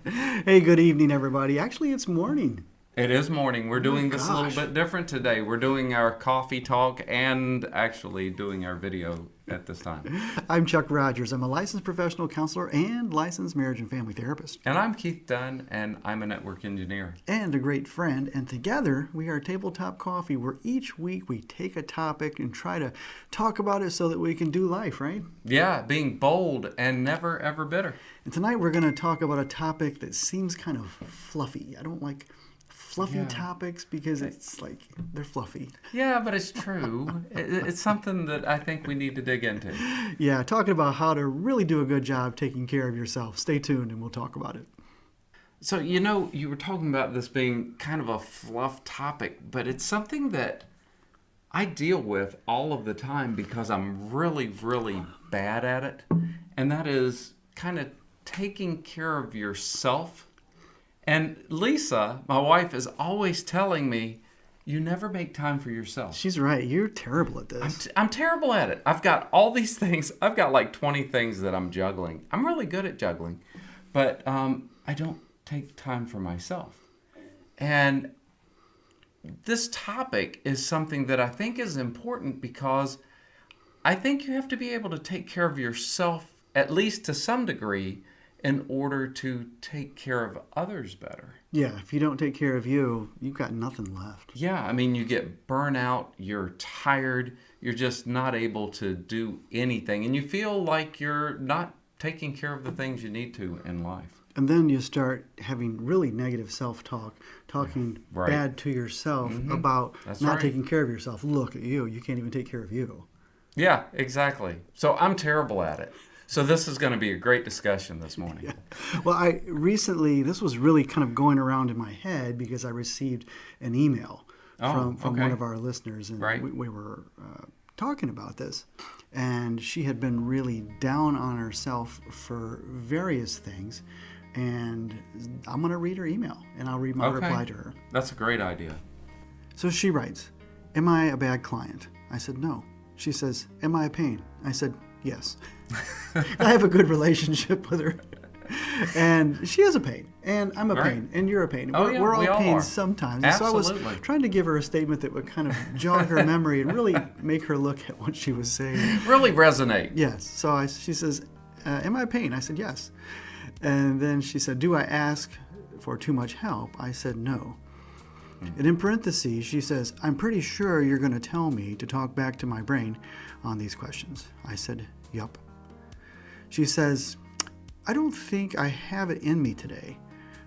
Hey, good evening, everybody. Actually, it's morning. It is morning. We're Oh my doing this a little gosh. bit different today. We're doing our coffee talk and actually doing our video at this time. I'm Chuck Rogers. I'm a licensed professional counselor and licensed marriage and family therapist, And I'm Keith Dunn, and I'm a network engineer. and a great friend. And together, we are Tabletop Coffee, where each week we take a topic and try to talk about it so that we can do life, right? Yeah, being bold and never ever bitter. And tonight, we're going to talk about a topic that seems kind of fluffy. I don't like fluffy Yeah. topics because it's like they're fluffy. Yeah, but it's true. It's something that I think we need to dig into. Yeah, talking about how to really do a good job taking care of yourself. Stay tuned and we'll talk about it. So, you were talking about this being kind of a fluff topic, but it's something that I deal with all of the time because I'm really, really bad at it. And that is kind of taking care of yourself. And Lisa, my wife, is always telling me, you never make time for yourself. She's right. You're terrible at this. I'm terrible at it. I've got all these things. I've got like 20 things that I'm juggling. I'm really good at juggling, but I don't take time for myself. And this topic is something that I think is important because I think you have to be able to take care of yourself, at least to some degree, in order to take care of others better. Yeah, if you don't take care of you, you've got nothing left. Yeah, I mean, you get burnout, you're tired, you're just not able to do anything, and you feel like you're not taking care of the things you need to in life. And then you start having really negative self-talk, talking Right. bad to yourself about That's not right. taking care of yourself. Look at you. You can't even take care of you. Yeah, exactly. So I'm terrible at it. So this is going to be a great discussion this morning. Well, I recently, this was really kind of going around in my head because I received an email from okay. one of our listeners, and Right. we were talking about this. And she had been really down on herself for various things. And I'm going to read her email, and I'll read my Okay. reply to her. That's a great idea. So she writes, "Am I a bad client?" I said, "No." She says, "Am I a pain?" I said, "Yes." I have a good relationship with her. And she is a pain, and I'm a Right. pain, and you're a pain. Oh, we're, yeah, we're all we all pains are. sometimes. And so I was Absolutely. trying to give her a statement that would kind of jog her memory and really make her look at what she was saying. Really resonate. Yes. So she says, "Am I a pain?" I said, "Yes." And then she said, "Do I ask for too much help?" I said, "No." And in parentheses, she says, "I'm pretty sure you're going to tell me to talk back to my brain on these questions." I said, "Yup." She says, "I don't think I have it in me today.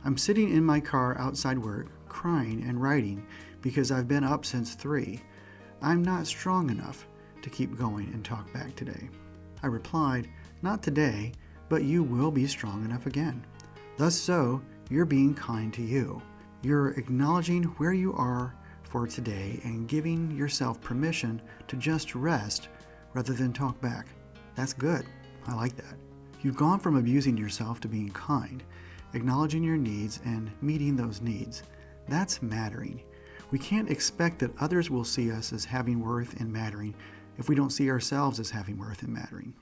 I'm sitting in my car outside work, crying and writing because I've been up since 3. I'm not strong enough to keep going and talk back today." I replied, "Not today, but you will be strong enough again. Thus so, you're being kind to you. You're acknowledging where you are for today and giving yourself permission to just rest rather than talk back. That's good. I like that. You've gone from abusing yourself to being kind, acknowledging your needs and meeting those needs. That's mattering. We can't expect that others will see us as having worth and mattering if we don't see ourselves as having worth and mattering.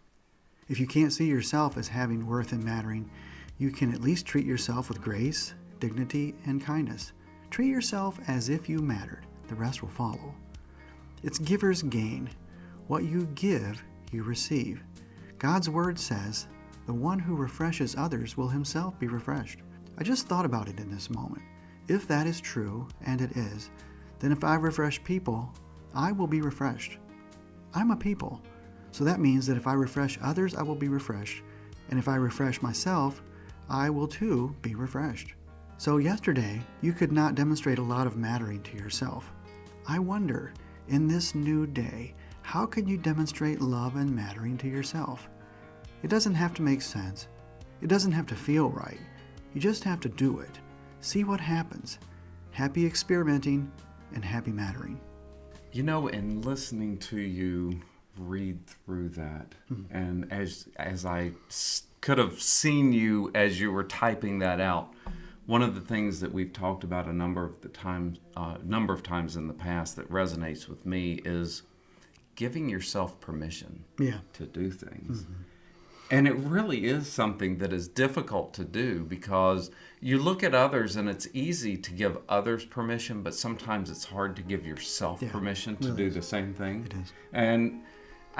If you can't see yourself as having worth and mattering, you can at least treat yourself with grace, dignity, and kindness. Treat yourself as if you mattered. The rest will follow. It's giver's gain. What you give, you receive. God's word says, "The one who refreshes others will himself be refreshed." I just thought about it in this moment. If that is true, and it is, then if I refresh people, I will be refreshed. I'm a people. So that means that if I refresh others, I will be refreshed. And if I refresh myself, I will too be refreshed. So yesterday, you could not demonstrate a lot of mattering to yourself. I wonder, in this new day, how can you demonstrate love and mattering to yourself? It doesn't have to make sense. It doesn't have to feel right. You just have to do it. See what happens. Happy experimenting and happy mattering. In listening to you read through that, and as I could have seen you as you were typing that out, one of the things that we've talked about a number of times in the past that resonates with me is giving yourself permission Yeah. to do things. And it really is something that is difficult to do because you look at others and it's easy to give others permission, but sometimes it's hard to give yourself permission to do the same thing. It is. And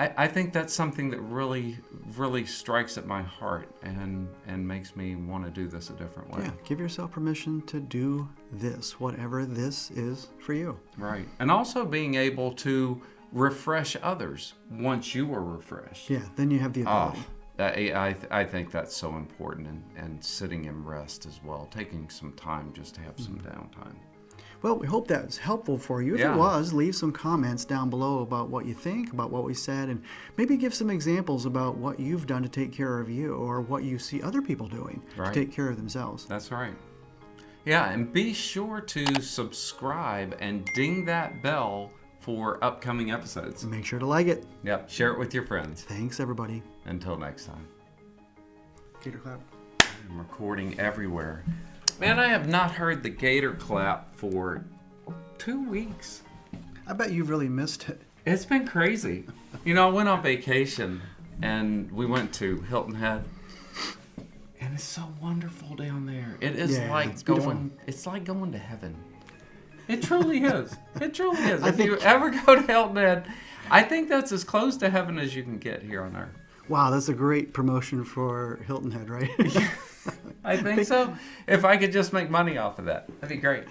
I think that's something that really, really strikes at my heart and makes me want to do this a different way. Yeah, give yourself permission to do this, whatever this is for you. Right. And also being able to refresh others once you are refreshed. Yeah, then you have the ability. I think that's so important, and sitting in rest as well, taking some time just to have some downtime. Well, we hope that was helpful for you. If Yeah. it was, leave some comments down below about what you think, about what we said, and maybe give some examples about what you've done to take care of you or what you see other people doing Right. to take care of themselves. That's right. Yeah, and be sure to subscribe and ding that bell for upcoming episodes. Make sure to like it. Yep, share it with your friends. Thanks, everybody. Until next time. Gator clap. I'm recording everywhere. Man, I have not heard the gator clap for 2 weeks. I bet you've really missed it. It's been crazy. You know, I went on vacation and we went to Hilton Head. And it's so wonderful down there. It is Yeah, like it's beautiful. it's like going to heaven. It truly is. It truly is. I If you think- ever go to Hilton Head, I think that's as close to heaven as you can get here on earth. Wow, that's a great promotion for Hilton Head, right? I think so. If I could just make money off of that, that'd be great.